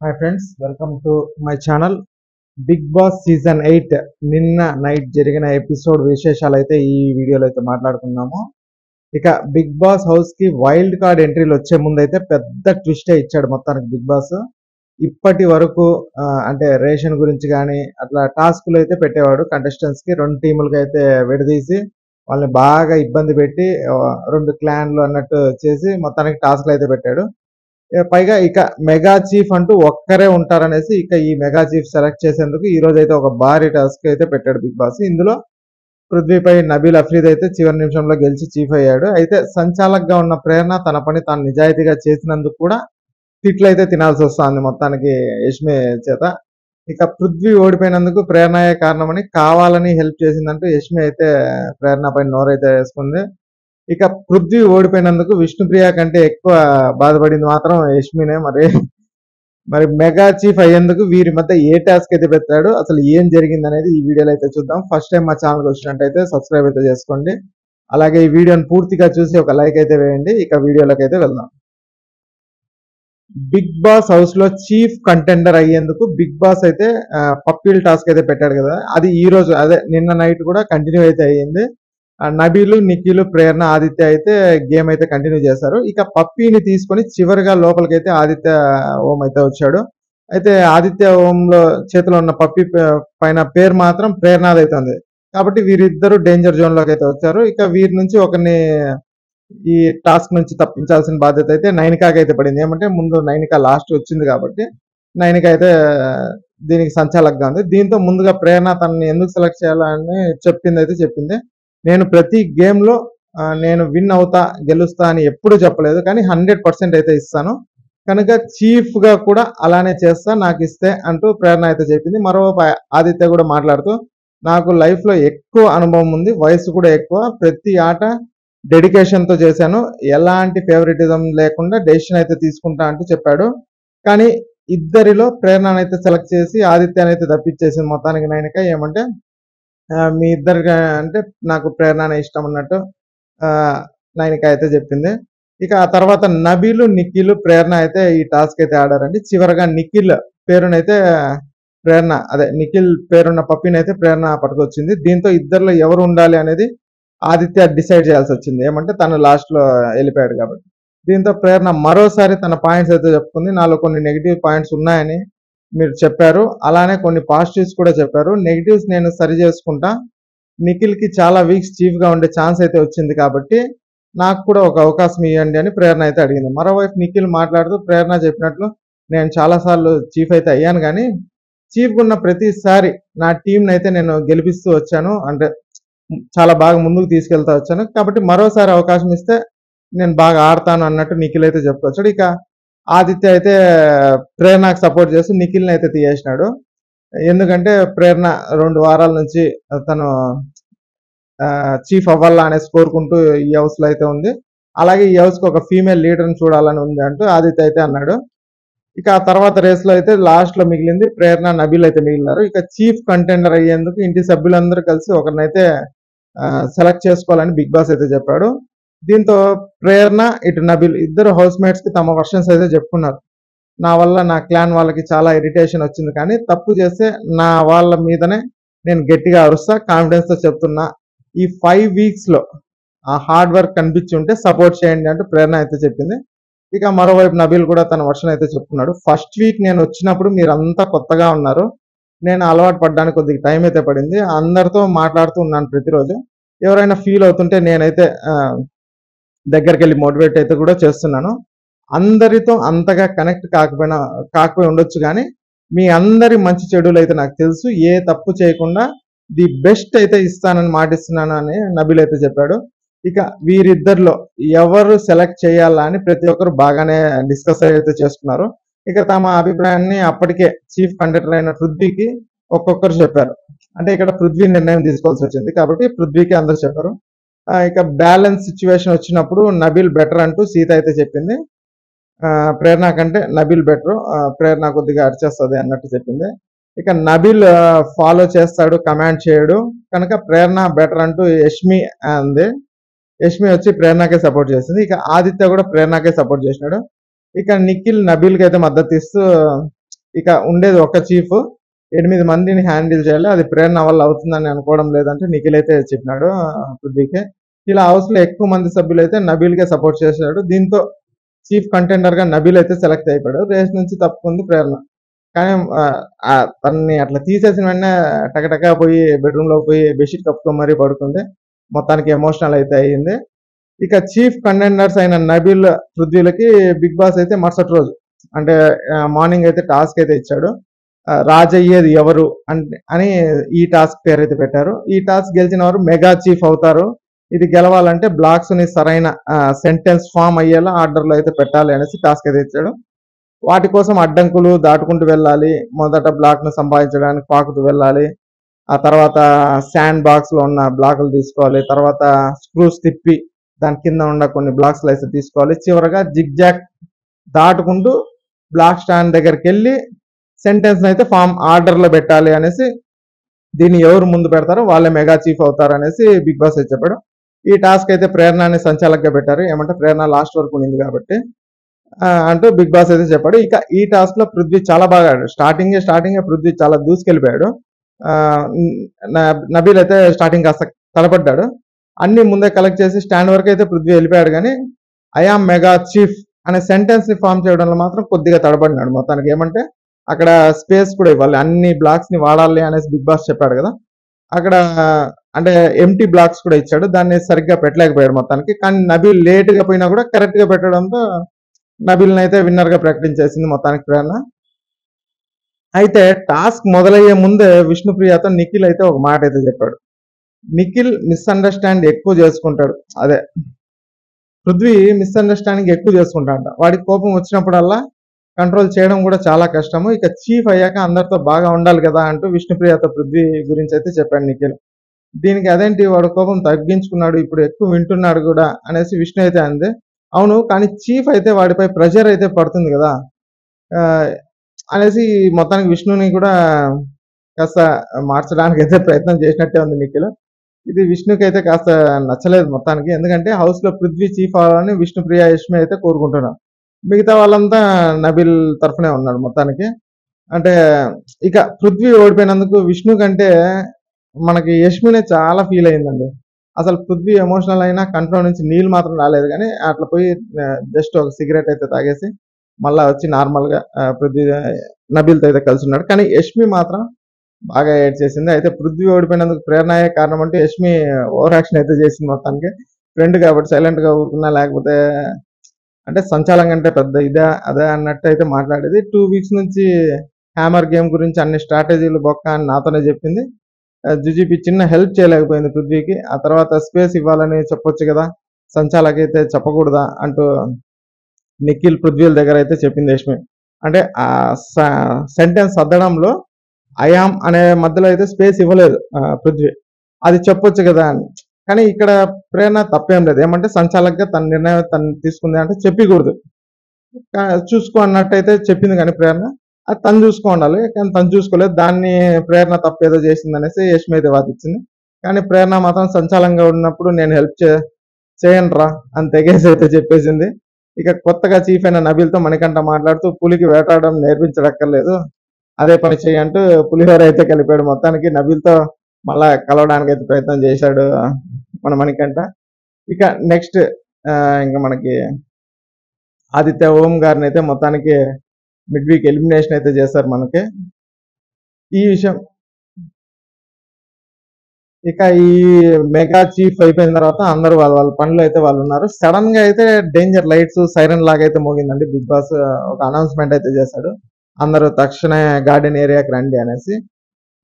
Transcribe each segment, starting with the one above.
Hi friends, welcome to my channel. Bigg Boss season 8 నిన్న night జరిగిన episode విశేషాలు అయితే ఈ వీడియోలో అయితే మాట్లాడుకున్నాము. ఇక బిగ్ బాస్ హౌస్ కి వైల్డ్ కార్డ్ ఎంట్రీలు వచ్చే ముందు అయితే పెద్ద ట్విస్టే ఇచ్చాడు మొత్తానికి బిగ్ బాస్. ఇప్పటి వరకు అంటే రేషన్ గురించి కానీ అట్లా టాస్క్లు అయితే పెట్టేవాడు కంటెస్టెంట్స్ కి, రెండు టీములకి అయితే విడదీసి వాళ్ళని బాగా ఇబ్బంది పెట్టి రెండు క్లాన్లు అన్నట్టు చేసి మొత్తానికి టాస్క్లు అయితే పెట్టాడు. పైగా ఇక మెగా చీఫ్ అంటూ ఒక్కరే ఉంటారనేసి ఇక ఈ మెగా చీఫ్ సెలెక్ట్ చేసేందుకు ఈ రోజు అయితే ఒక భారీ టాస్క్ అయితే పెట్టాడు బిగ్ బాస్. ఇందులో పృథ్వీపై నబీల్ అఫ్రీద్ అయితే చివరి నిమిషంలో గెలిచి చీఫ్ అయ్యాడు. అయితే సంచాలకుగా ఉన్న ప్రేరణ తన పని తాను నిజాయితీగా చేసినందుకు కూడా తిట్లు అయితే తినాల్సి వస్తుంది మొత్తానికి యష్మి చేత. ఇక పృథ్వీ ఓడిపోయినందుకు ప్రేరణయే కారణమని, కావాలని హెల్ప్ చేసిందంటూ యష్మి అయితే ప్రేరణ పైన నోరైతే వేసుకుంది. ఇక పృథ్వీ ఓడిపోయినందుకు విష్ణుప్రియ కంటే ఎక్కువ బాధపడింది మాత్రం యష్మినే. మరి మెగా చీఫ్ అయ్యేందుకు వీరి మధ్య ఏ టాస్క్ అయితే పెట్టాడు, అసలు ఏం జరిగింది అనేది ఈ వీడియోలో అయితే చూద్దాం. ఫస్ట్ టైం మా ఛానల్కి వచ్చినట్టయితే సబ్స్క్రైబ్ అయితే చేసుకోండి. అలాగే ఈ వీడియోని పూర్తిగా చూసి ఒక లైక్ అయితే వేయండి. ఇక వీడియోలోకి అయితే వెళ్దాం. బిగ్ బాస్ హౌస్ లో చీఫ్ కంటెండర్ అయ్యేందుకు బిగ్ బాస్ అయితే పప్పీల్ టాస్క్ అయితే పెట్టాడు కదా, అది ఈ రోజు అదే నిన్న నైట్ కూడా కంటిన్యూ అయితే అయ్యింది. నబీలు, నిఖిలు, ప్రేరణ, ఆదిత్య అయితే గేమ్ అయితే కంటిన్యూ చేశారు. ఇక పప్పీని తీసుకొని చివరిగా లోపలికైతే ఆదిత్య ఓం అయితే వచ్చాడు. అయితే ఆదిత్య ఓంలో చేతిలో ఉన్న పప్పి పైన పేరు మాత్రం ప్రేరణది అయితే ఉంది. కాబట్టి వీరిద్దరు డేంజర్ జోన్ లోకి అయితే వచ్చారు. ఇక వీరి నుంచి ఒకరిని ఈ టాస్క్ నుంచి తప్పించాల్సిన బాధ్యత అయితే నైనికాకి అయితే పడింది. ఏమంటే ముందు నైనిక లాస్ట్ వచ్చింది కాబట్టి నైనిక అయితే దీనికి సంచాలకుగా ఉంది. దీంతో ముందుగా ప్రేరణ తనని ఎందుకు సెలెక్ట్ చేయాలని చెప్పింది. నేను ప్రతి గేమ్ లో నేను విన్ అవుతా, గెలుస్తా అని ఎప్పుడు చెప్పలేదు, కానీ 100% అయితే ఇస్తాను, కనుక చీఫ్ గా కూడా అలానే చేస్తా, నాకు ఇస్తే అంటూ ప్రేరణ అయితే చెప్పింది. మరోవైపు ఆదిత్య కూడా మాట్లాడుతూ, నాకు లైఫ్ లో ఎక్కువ అనుభవం ఉంది, వయసు కూడా ఎక్కువ, ప్రతి ఆట డెడికేషన్ తో చేశాను, ఎలాంటి ఫేవరెటిజం లేకుండా డెసిషన్ అయితే తీసుకుంటా అంటూ చెప్పాడు. కానీ ఇద్దరిలో ప్రేరణ అయితే సెలెక్ట్ చేసి ఆదిత్యాన్ని అయితే తప్పించేసింది మొత్తానికి నైనిక. ఏమంటే మీ ఇద్దరు అంటే నాకు ప్రేరణ ఇష్టం అన్నట్టు నైనిక అయితే చెప్పింది. ఇక ఆ తర్వాత నబీలు, నిఖిల్, ప్రేరణ అయితే ఈ టాస్క్ అయితే ఆడారండి. చివరగా నిఖిల్ పేరునైతే ప్రేరణ, అదే నిఖిల్ పేరున్న పప్పిని అయితే ప్రేరణ పట్టుకొచ్చింది. దీంతో ఇద్దరిలో ఎవరు ఉండాలి అనేది ఆదిత్య డిసైడ్ చేయాల్సి వచ్చింది. ఏమంటే తను లాస్ట్ లో వెళ్ళిపోయాడు కాబట్టి. దీంతో ప్రేరణ మరోసారి తన పాయింట్స్ అయితే చెప్పుకుంది. నాలో కొన్ని నెగిటివ్ పాయింట్స్ ఉన్నాయని మీరు చెప్పారు, అలానే కొన్ని పాజిటివ్స్ కూడా చెప్పారు, నెగిటివ్స్ నేను సరి చేసుకుంటా, నిఖిల్ కి చాలా వీక్స్ చీఫ్ గా ఉండే ఛాన్స్ అయితే వచ్చింది కాబట్టి నాకు కూడా ఒక అవకాశం ఇవ్వండి అని ప్రేరణ అయితే అడిగింది. మరోవైపు నిఖిల్ మాట్లాడుతూ, ప్రేరణ చెప్పినట్లు నేను చాలా సార్లు చీఫ్ అయితే అయ్యాను, కానీ చీఫ్ ఉన్న ప్రతిసారి నా టీం అయితే నేను గెలిపిస్తూ వచ్చాను, అంటే చాలా బాగా ముందుకు తీసుకెళ్తా వచ్చాను, కాబట్టి మరోసారి అవకాశం ఇస్తే నేను బాగా ఆడతాను అన్నట్టు నిఖిల్ అయితే చెప్పుకొచ్చాడు. ఇక ఆదిత్య అయితే ప్రేరణకు సపోర్ట్ చేస్తూ నిఖిల్ని అయితే తీయేసినాడు. ఎందుకంటే ప్రేరణ 2 వారాల నుంచి తను చీఫ్ అవ్వాలా అనేసి కోరుకుంటూ ఈ హౌస్ లో అయితే ఉంది. అలాగే ఈ హౌస్ కి ఒక ఫీమేల్ లీడర్ని చూడాలని ఉంది అంటూ ఆదిత్య అయితే అన్నాడు. ఇక ఆ తర్వాత రేస్ లో అయితే లాస్ట్ లో మిగిలింది ప్రేరణ, నబీల్ అయితే మిగిలినారు. ఇక చీఫ్ కంటెండర్ అయ్యేందుకు ఇంటి సభ్యులందరూ కలిసి ఒకరినైతే సెలెక్ట్ చేసుకోవాలని బిగ్ బాస్ అయితే చెప్పాడు. దీంతో ప్రేరణ, ఇటు నబీల్ ఇద్దరు హౌస్ మేట్స్ కి తమ వర్షన్స్ అయితే చెప్పుకున్నారు. నా వల్ల నా క్లాన్ వాళ్ళకి చాలా ఇరిటేషన్ వచ్చింది, కానీ తప్పు చేస్తే నా వాళ్ళ మీదనే నేను గట్టిగా అరుస్తా, కాన్ఫిడెన్స్ తో చెప్తున్నా, ఈ 5 వీక్స్ లో ఆ హార్డ్ వర్క్ కనిపించి ఉంటే సపోర్ట్ చేయండి అంటూ ప్రేరణ అయితే చెప్పింది. ఇక మరోవైపు నబీల్ కూడా తన వర్షన్ అయితే చెప్పుకున్నాడు. ఫస్ట్ వీక్ నేను వచ్చినప్పుడు మీరంతా కొత్తగా ఉన్నారు, నేను అలవాటు పడడానికి కొద్దిగా టైం అయితే పడింది, అందరితో మాట్లాడుతూ ఉన్నాను ప్రతిరోజు, ఎవరైనా ఫీల్ అవుతుంటే నేనైతే దగ్గరికి వెళ్ళి మోటివేట్ అయితే కూడా చేస్తున్నాను, అందరితో అంతగా కనెక్ట్ కాకపోయి ఉండొచ్చు, కానీ మీ అందరి మంచి చెడులు అయితే నాకు తెలుసు, ఏ తప్పు చేయకుండా ది బెస్ట్ అయితే ఇస్తానని మాటిస్తున్నాను అని నబీల్ అయితే చెప్పాడు. ఇక వీరిద్దరిలో ఎవరు సెలెక్ట్ చేయాలా అని ప్రతి ఒక్కరు బాగానే డిస్కస్ అయితే చేసుకున్నారు. ఇక తమ అభిప్రాయాన్ని అప్పటికే చీఫ్ కండక్టర్ అయిన పృథ్వీకి ఒక్కొక్కరు చెప్పారు. అంటే ఇక్కడ పృథ్వీ నిర్ణయం తీసుకోవాల్సి వచ్చింది కాబట్టి పృథ్వీకి అందరు చెప్పారు. ఇక బ్యాలెన్స్ సిచ్యువేషన్ వచ్చినప్పుడు నబీల్ బెటర్ అంటూ సీత అయితే చెప్పింది. ప్రేరణ కంటే నబీల్ బెటర్, ప్రేరణ కొద్దిగా అరిచేస్తుంది అన్నట్టు చెప్పింది. ఇక నబీల్ ఫాలో చేస్తాడు, కమాండ్ చేయడు, కనుక ప్రేరణ బెటర్ అంటూ యష్మి అంది. యష్మి వచ్చి ప్రేరణకే సపోర్ట్ చేసింది. ఇక ఆదిత్య కూడా ప్రేరణకే సపోర్ట్ చేసినాడు. ఇక నిఖిల్ నబీల్ కి అయితే మద్దతు ఇస్తూ ఇక ఉండేది ఒక చీఫ్, 8 మందిని హ్యాండిల్ చేయాలి. అది ప్రేరణ వల్ల అవుతుందని అనుకోవడం లేదంటే నిఖిల్ అయితే చెప్పినాడు పృథ్వీకి. ఇలా హౌస్ లో ఎక్కువ మంది సభ్యులు అయితే నబీల్ కే సపోర్ట్ చేశాడు. దీంతో చీఫ్ కంటెండర్ గా నబీల్ అయితే సెలెక్ట్ అయిపోయాడు. రేస్ నుంచి తప్పుకుంది ప్రేరణ. కానీ తనని అట్లా తీసేసిన వెంటనే టకటకా పోయి బెడ్రూమ్ లో పోయి బెడ్షీట్ కప్పుకొని మరీ పడుకుంది. మొత్తానికి ఎమోషనల్ అయితే అయ్యింది. ఇక చీఫ్ కంటెండర్స్ అయిన నబీల్, పృథ్వీలకి బిగ్ బాస్ అయితే మరుసటి రోజు అంటే మార్నింగ్ అయితే టాస్క్ అయితే ఇచ్చాడు. రాజయ్యేది ఎవరు అని ఈ టాస్క్ పేరు అయితే పెట్టారు. ఈ టాస్క్ గెలిచిన వారు మెగా చీఫ్ అవుతారు. ఇది గెలవాలంటే బ్లాక్స్ ని సరైన సెంటెన్స్ ఫామ్ అయ్యేలా ఆర్డర్ లో అయితే పెట్టాలి అనేసి టాస్క్ అయితే ఇచ్చాడు. వాటి కోసం అడ్డంకులు దాటుకుంటూ వెళ్ళాలి. మొదట బ్లాక్ ను సంపాదించడానికి పాకుతూ వెళ్ళాలి. ఆ తర్వాత శాండ్ బాక్స్ లో ఉన్న బ్లాకులు తీసుకోవాలి. తర్వాత స్క్రూస్ తిప్పి దాని కింద ఉన్న కొన్ని బ్లాక్స్ అయితే తీసుకోవాలి. చివరగా జిగ్ జాక్ దాటుకుంటూ బ్లాక్ స్టాండ్ దగ్గరికి వెళ్ళి సెంటెన్స్ అయితే ఫామ్ ఆర్డర్ లో పెట్టాలి అనేసి, దీన్ని ఎవరు ముందు పెడతారో వాళ్ళే మెగా చీఫ్ అవుతారు అనేసి బిగ్ బాస్ అయితే చెప్పాడు. ఈ టాస్క్ అయితే ప్రేరణని సంచాలకుగా పెట్టారు. ఏమంటే ప్రేరణ లాస్ట్ వరకు ఉంది కాబట్టి అంటూ బిగ్ బాస్ అయితే చెప్పాడు. ఇక ఈ టాస్క్ లో పృథ్వీ చాలా బాగా ఆడాడు. స్టార్టింగ్ పృథ్వీ చాలా దూసుకెళ్ళిపోయాడు. నబీల్ అయితే స్టార్టింగ్ కాస్త తలపడ్డాడు. అన్ని ముందే కలెక్ట్ చేసి స్టాండ్ వరకు అయితే పృథ్వీ వెళ్ళిపోయాడు. కానీ ఐఆమ్ మెగా చీఫ్ అనే సెంటెన్స్ ని ఫామ్ చేయడంలో మాత్రం కొద్దిగా తడబడినాడు. మొత్తానికి ఏమంటే అక్కడ స్పేస్ కూడా ఇవ్వాలి, అన్ని బ్లాక్స్ ని వాడాలి అనేసి బిగ్ బాస్ చెప్పాడు కదా, అక్కడ అంటే ఎంటీ బ్లాక్స్ కూడా ఇచ్చాడు. దాన్ని సరిగ్గా పెట్టలేకపోయాడు మొత్తానికి. కానీ నబీల్ లేట్ గా పోయినా కూడా కరెక్ట్ గా పెట్టడంతో నబీల్ అయితే విన్నర్ గా ప్రకటించేసింది మొత్తానికి ప్రేరణ. అయితే టాస్క్ మొదలయ్యే ముందే విష్ణుప్రియతో నిఖిల్ అయితే ఒక మాట అయితే చెప్పాడు. నిఖిల్ మిస్అండర్స్టాండ్ ఎక్కువ చేసుకుంటాడు. అదే పృథ్వీ మిస్అండర్స్టాండింగ్ ఎక్కువ చేసుకుంటాడంట. వాడికి కోపం వచ్చినప్పుడల్లా కంట్రోల్ చేయడం కూడా చాలా కష్టము. ఇక చీఫ్ అయ్యాక అందరితో బాగా ఉండాలి కదా అంటూ విష్ణుప్రియతో పృథ్వీ గురించి అయితే చెప్పాడు నిఖిల్. దీనికి అదేంటి వాడు కోపం తగ్గించుకున్నాడు, ఇప్పుడు ఎక్కువ వింటున్నాడు కూడా అనేసి విష్ణు అయితే అంది. అవును, కానీ చీఫ్ అయితే వాడిపై ప్రెషర్ అయితే పడుతుంది కదా అనేసి మొత్తానికి విష్ణుని కూడా కాస్త మార్చడానికి అయితే ప్రయత్నం చేసినట్టే ఉంది నిఖిల్. ఇది విష్ణుకి అయితే కాస్త నచ్చలేదు మొత్తానికి. ఎందుకంటే హౌస్ లో పృథ్వీ చీఫ్ అవ్వాలని విష్ణుప్రియ, యష్మి అయితే కోరుకుంటున్నారు. మిగతా వాళ్ళంతా నబీల్ తరఫునే ఉన్నాడు మొత్తానికి. అంటే ఇక పృథ్వీ ఓడిపోయినందుకు విష్ణు కంటే మనకి యష్మినే చాలా ఫీల్ అయిందండి. అసలు పృథ్వీ ఎమోషనల్ అయినా కంట్రోల్ నుంచి నీళ్ళు మాత్రం రాలేదు. కానీ అట్లా పోయి జస్ట్ ఒక సిగరెట్ అయితే తాగేసి మళ్ళా వచ్చి నార్మల్ గా పృథ్వీ నబీల్తో అయితే కలిసి ఉన్నాడు. కానీ యష్మి మాత్రం బాగా ఏడ్ చేసింది. అయితే పృథ్వీ ఓడిపోయినందుకు ప్రేరణయే కారణం అంటే యష్మి ఓవర్ యాక్షన్ అయితే చేసింది మొత్తానికి. ఫ్రెండ్ కాబట్టి సైలెంట్ గా ఊరుకున్నా, లేకపోతే అంటే సంచాలంగా అంటే పెద్ద ఇదే అదే అన్నట్టు అయితే మాట్లాడేది. 2 వీక్స్ నుంచి హ్యామర్ గేమ్ గురించి అన్ని స్ట్రాటజీలు బొక్క అని నాతోనే చెప్పింది. జుజీపీ చిన్న హెల్ప్ చేయలేకపోయింది పృథ్వీకి. ఆ తర్వాత స్పేస్ ఇవ్వాలని చెప్పొచ్చు కదా, సంచాలకైతే చెప్పకూడదా అంటూ నిఖిల్ పృథ్వీల దగ్గర అయితే చెప్పింది యష్మి. అంటే ఆ సెంటెన్స్ సర్దడంలో ఐఆమ్ అనే మధ్యలో అయితే స్పేస్ ఇవ్వలేదు పృథ్వీ. అది చెప్పొచ్చు కదా అని. కానీ ఇక్కడ ప్రేరణ తప్పేం లేదు. ఏమంటే సంచాలకుగా తన నిర్ణయం తను తీసుకుంది అంటే చెప్పకూడదు, చూసుకో అన్నట్టయితే చెప్పింది. కానీ ప్రేరణ అది తను చూసుకో ఉండాలి, కానీ తను చూసుకోలేదు. దాన్ని ప్రేరణ తప్పేదో చేసింది అనేసి యష్మి అయితే వాదించింది. కానీ ప్రేరణ మాత్రం సంచాలంగా ఉన్నప్పుడు నేను హెల్ప్ చేయను రా అని తెగేసి అయితే చెప్పేసింది. ఇక కొత్తగా చీఫ్ అయిన నబీల్తో మణికంఠ మాట్లాడుతూ పులికి వేటాడడం నేర్పించడక్కర్లేదు, అదే పని చేయంటూ పులిహోర అయితే కలిపాడు. మొత్తానికి నబీల్తో మళ్ళా కలవడానికి అయితే ప్రయత్నం చేశాడు మన మణికంఠ. ఇక నెక్స్ట్ ఇంకా మనకి ఆదిత్య ఓం గారిని అయితే మొత్తానికి మిడ్ వీక్ ఎలిమినేషన్ అయితే చేశారు మనకి ఈ విషయం. ఇక ఈ మెగా చీఫ్ అయిపోయిన తర్వాత అందరూ వాళ్ళ పనులు అయితే వాళ్ళు ఉన్నారు. సడన్ గా అయితే డేంజర్ లైట్స్ సైరన్ లాగా అయితే మోగిందండి. బిగ్ బాస్ ఒక అనౌన్స్మెంట్ అయితే చేశాడు, అందరూ తక్షణమే గార్డెన్ ఏరియాకి రండి అనేసి.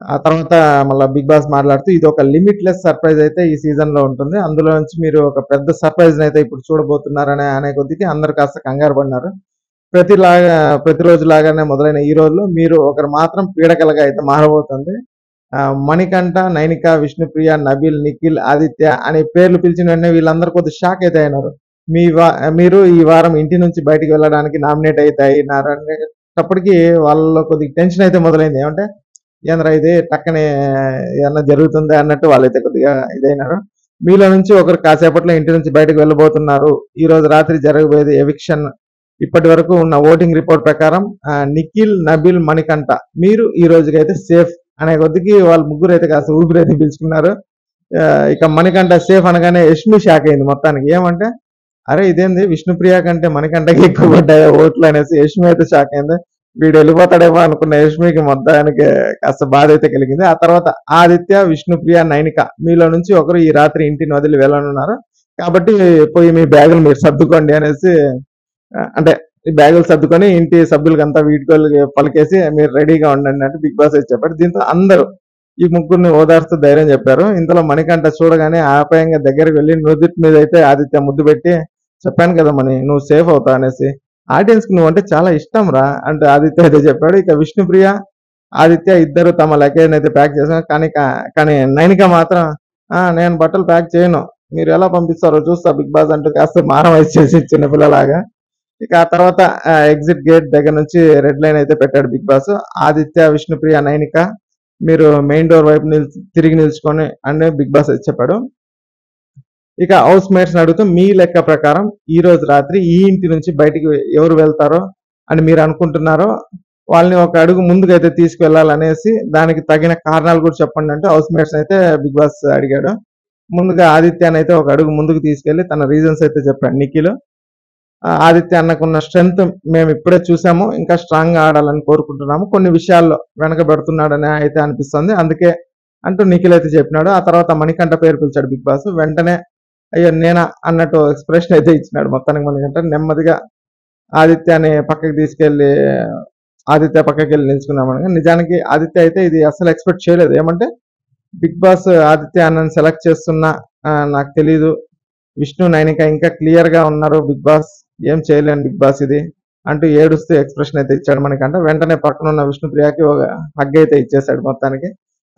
ఆ తర్వాత మళ్ళీ బిగ్ బాస్ మాట్లాడుతూ ఇది ఒక లిమిట్లెస్ సర్ప్రైజ్ అయితే ఈ సీజన్ లో ఉంటుంది, అందులో నుంచి మీరు ఒక పెద్ద సర్ప్రైజ్ అయితే ఇప్పుడు చూడబోతున్నారనే అనే కొద్దికి అందరు కాస్త కంగారు పడినారు. ప్రతిరోజు లాగానే మొదలైన ఈ రోజులో మీరు ఒకరు మాత్రం పీడకలగా అయితే మారబోతుంది. మణికంఠ, నైనిక, విష్ణుప్రియ, నబీల్, నిఖిల్, ఆదిత్య అనే పేర్లు పిలిచిన వెంటనే వీళ్ళందరూ కొద్ది షాక్ అయితే అయినారు. మీరు ఈ వారం ఇంటి నుంచి బయటికి వెళ్ళడానికి నామినేట్ అయితే అయినారు అనేటప్పటికి వాళ్ళలో కొద్దిగా టెన్షన్ అయితే మొదలైంది. ఏమంటే ఏంద్రా ఇది టక్కనే ఏమన్నా జరుగుతుంది అన్నట్టు వాళ్ళైతే కొద్దిగా ఇదైనారు. మీలో నుంచి ఒకరు కాసేపట్లో ఇంటి నుంచి బయటకు వెళ్ళబోతున్నారు, ఈ రోజు రాత్రి జరగబోయేది ఎవిక్షన్ ఇప్పటి వరకు ఉన్న ఓటింగ్ రిపోర్ట్ ప్రకారం నిఖిల్, నబిల్, మణికంఠ మీరు ఈ రోజుకైతే సేఫ్ అనే కొద్దికి వాళ్ళ ముగ్గురు అయితే కాస్త ఊపిరైతే పీల్చుకున్నారు. ఇక మణికంఠ సేఫ్ అనగానే యష్మి షాక్ అయింది మొత్తానికి. ఏమంటే అరే ఇదేంది విష్ణుప్రియ కంటే మణికంఠకి ఎక్కువ పడ్డాయి ఓట్లు అనేసి యష్మి అయితే షాక్ అయింది. వీడు వెళ్ళిపోతాడేమో అనుకున్న యష్మికి మొత్తానికి కాస్త బాధ అయితే కలిగింది. ఆ తర్వాత ఆదిత్య, విష్ణుప్రియ, నైనిక మీలో నుంచి ఒకరు ఈ రాత్రి ఇంటిని వదిలి వెళ్ళనున్నారు. కాబట్టి పోయి మీ బ్యాగులు మీరు సర్దుకోండి అనేసి అంటే ఈ బ్యాగులు సర్దుకొని ఇంటి సభ్యులకంతా వీడ్కోలు పలికేసి మీరు రెడీగా ఉండండి అంటే బిగ్ బాస్ అయితే చెప్పాడు. దీంతో అందరూ ఈ ముగ్గురిని ఓదార్స్తూ ధైర్యం చెప్పారు. ఇంతలో మణికంఠ చూడగానే ఆప్యాయంగా దగ్గరికి వెళ్ళి నుదుటి మీద అయితే ఆదిత్య ముద్దు పెట్టి చెప్పాను కదా మణి నువ్వు సేఫ్ అవుతావు అనేసి, ఆడియన్స్ కి నువ్వు అంటే చాలా ఇష్టం రా అంటే ఆదిత్య అయితే చెప్పాడు. ఇక విష్ణుప్రియ, ఆదిత్య ఇద్దరు తమ లగేజ్ అయితే ప్యాక్ చేశారు. కానీ నైనిక మాత్రం నేను బట్టలు ప్యాక్ చేయను, మీరు ఎలా పంపిస్తారో చూస్తా బిగ్ బాస్ అంటూ కాస్త మారం వేసేసి చిన్నపిల్లలాగా. ఇక ఆ తర్వాత ఎగ్జిట్ గేట్ దగ్గర నుంచి రెడ్ లైన్ అయితే పెట్టాడు బిగ్ బాస్. ఆదిత్య, విష్ణుప్రియ, నైనిక మీరు మెయిన్ డోర్ వైపు తిరిగి నిల్చుకొని అని బిగ్ బాస్ అయితే చెప్పాడు. ఇక హౌస్ మేట్స్ అడుగుతూ మీ లెక్క ప్రకారం ఈ రోజు రాత్రి ఈ ఇంటి నుంచి బయటికి ఎవరు వెళ్తారో అని మీరు అనుకుంటున్నారో వాళ్ళని ఒక అడుగు ముందుకైతే తీసుకువెళ్ళాలనేసి దానికి తగిన కారణాలు కూడా చెప్పండి అంటే హౌస్ మేట్స్ అయితే బిగ్ బాస్ అడిగాడు. ముందుగా ఆదిత్యాన్ని అయితే ఒక అడుగు ముందుకు తీసుకెళ్లి తన రీజన్స్ అయితే చెప్పాడు నిఖిల్. ఆదిత్య అన్నకున్న స్ట్రెంగ్త్ మేము ఇప్పుడే చూసాము, ఇంకా స్ట్రాంగ్ గా ఆడాలని కోరుకుంటున్నాము, కొన్ని విషయాల్లో వెనకబడుతున్నాడని అయితే అనిపిస్తుంది, అందుకే అంటూ నిఖిల్ అయితే చెప్పినాడు. ఆ తర్వాత మణికంఠ పేరు పిలిచాడు బిగ్ బాస్. వెంటనే అయ్యో నేనా అన్నట్టు ఎక్స్ప్రెషన్ అయితే ఇచ్చినాడు. మొత్తానికి మణికంఠ నెమ్మదిగా ఆదిత్యాన్ని పక్కకి తీసుకెళ్లి ఆదిత్య పక్కకి వెళ్ళి నిల్చుకున్నామని. నిజానికి ఆదిత్య అయితే ఇది అసలు ఎక్స్పెక్ట్ చేయలేదు. ఏమంటే బిగ్ బాస్ ఆదిత్య అన్నని సెలెక్ట్ చేస్తున్నా నాకు తెలీదు, విష్ణు, నైనిక ఇంకా క్లియర్ గా ఉన్నారు, బిగ్ బాస్ ఏం చేయలేను బిగ్ బాస్ ఇది అంటూ ఏడుస్తూ ఎక్స్ప్రెషన్ అయితే ఇచ్చాడు మనకంటే. వెంటనే పక్కన ఉన్న విష్ణుప్రియకి ఒక హగ్ అయితే ఇచ్చేసాడు మొత్తానికి.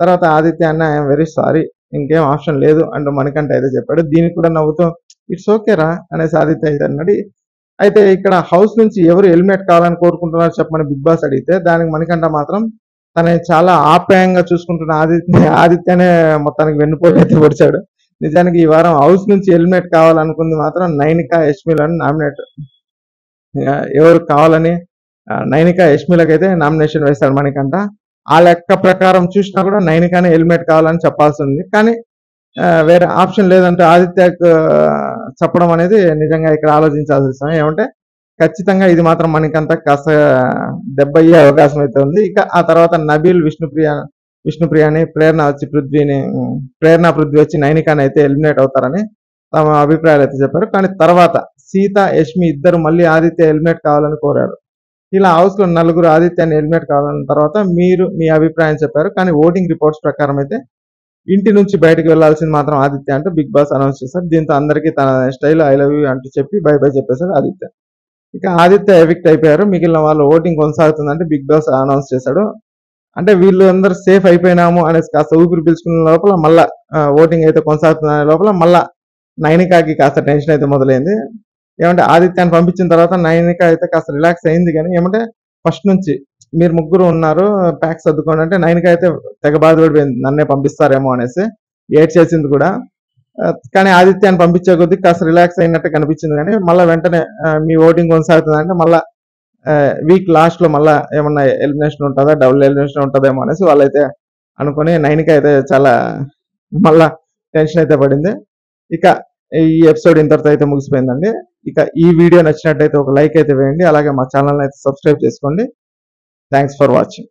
తర్వాత ఆదిత్య అన్న ఐఎమ్ వెరీ సారీ, ఇంకేం ఆప్షన్ లేదు అంటూ మణికంఠ అయితే చెప్పాడు. దీనికి కూడా నవ్వుతూ ఇట్స్ ఓకేరా అనేసి ఆదిత్య అయితే అన్నాడు. అయితే ఇక్కడ హౌస్ నుంచి ఎవరు హెల్మెట్ కావాలని కోరుకుంటున్నారో చెప్పమని బిగ్ బాస్ అడిగితే దానికి మణికంఠ మాత్రం తనని చాలా ఆప్యాయంగా చూసుకుంటున్న ఆదిత్యనే మొత్తానికి వెన్నుపోటు అయితే పొడిచాడు. నిజానికి ఈ వారం హౌస్ నుంచి హెల్మెట్ కావాలనుకుంది మాత్రం నైనిక, యష్మిలని నామినేట్ ఎవరు కావాలని నైనిక, యష్మిలకైతే నామినేషన్ వేశాడు మణికంఠ. ఆ లెక్క ప్రకారం చూసినా కూడా నైనికానే హెల్మెట్ కావాలని చెప్పాల్సి ఉంది, కానీ వేరే ఆప్షన్ లేదంటే ఆదిత్యకు చెప్పడం అనేది నిజంగా ఇక్కడ ఆలోచించాల్సిన విషయం. ఏమంటే ఖచ్చితంగా ఇది మాత్రం మణికంఠ కాస్త దెబ్బ అయ్యే అవకాశం అయితే ఉంది. ఇక ఆ తర్వాత నబీల్, విష్ణుప్రియని, ప్రేరణ పృథ్వీ వచ్చి నైనికాని అయితే ఎలిమినేట్ అవుతారని తమ అభిప్రాయాలు అయితే చెప్పారు. కానీ తర్వాత సీత, యష్మి ఇద్దరు మళ్ళీ ఆదిత్య హెల్మెట్ కావాలని కోరారు. ఇలా హౌస్ లో నలుగురు ఆదిత్యాన్ని హెల్మెట్ కావాలన్న తర్వాత మీరు మీ అభిప్రాయం చెప్పారు. కానీ ఓటింగ్ రిపోర్ట్స్ ప్రకారం అయితే ఇంటి నుంచి బయటకు వెళ్లాల్సింది మాత్రం ఆదిత్య అంటూ బిగ్ బాస్ అనౌన్స్ చేశారు. దీంతో అందరికీ తన స్టైల్ ఐ లవ్ యూ అంటూ చెప్పి బై బై చెప్పేశాడు ఆదిత్య. ఇక ఆదిత్య ఎవిక్ట్ అయిపోయారు. మిగిలిన వాళ్ళు ఓటింగ్ కొనసాగుతుందంటే బిగ్ బాస్ అనౌన్స్ చేశాడు. అంటే వీళ్ళు అందరూ సేఫ్ అయిపోయినాము అనేసి కాస్త ఊపిరి పీల్చుకున్న లోపల మళ్ళా ఓటింగ్ అయితే కొనసాగుతున్న లోపల మళ్ళా నైనికాకి కాస్త టెన్షన్ అయితే మొదలైంది. ఏమంటే ఆదిత్యాన్ని పంపించిన తర్వాత నైనిక అయితే కాస్త రిలాక్స్ అయింది. కానీ ఏమంటే ఫస్ట్ నుంచి మీరు ముగ్గురు ఉన్నారు ప్యాక్ సర్దుకోండి అంటే నైనిక అయితే తెగ బాధపడిపోయింది, నన్నే పంపిస్తారేమో అనేసి ఏడ్ చేసింది కూడా. కానీ ఆదిత్యాన్ని పంపించే కొద్దీ కాస్త రిలాక్స్ అయినట్టు కనిపించింది. కానీ మళ్ళీ వెంటనే మీ ఓటింగ్ కొనసాగుతుందంటే మళ్ళా వీక్ లాస్ట్ లో మళ్ళా ఏమన్నా ఎలిమినేషన్ ఉంటుందా, డబుల్ ఎలిమినేషన్ ఉంటుందేమో అనేసి వాళ్ళైతే అనుకుని నైనిక అయితే చాలా మళ్ళా టెన్షన్ అయితే పడింది. ఇక ఈ ఎపిసోడ్ ఇంతటితో అయితే ముగిసిపోయిందండి. ఇక ఈ వీడియో నచ్చినట్టయితే ఒక లైక్ అయితే వేయండి, అలాగే మా ఛానల్ అయితే సబ్స్క్రైబ్ చేసుకోండి. Thanks for watching.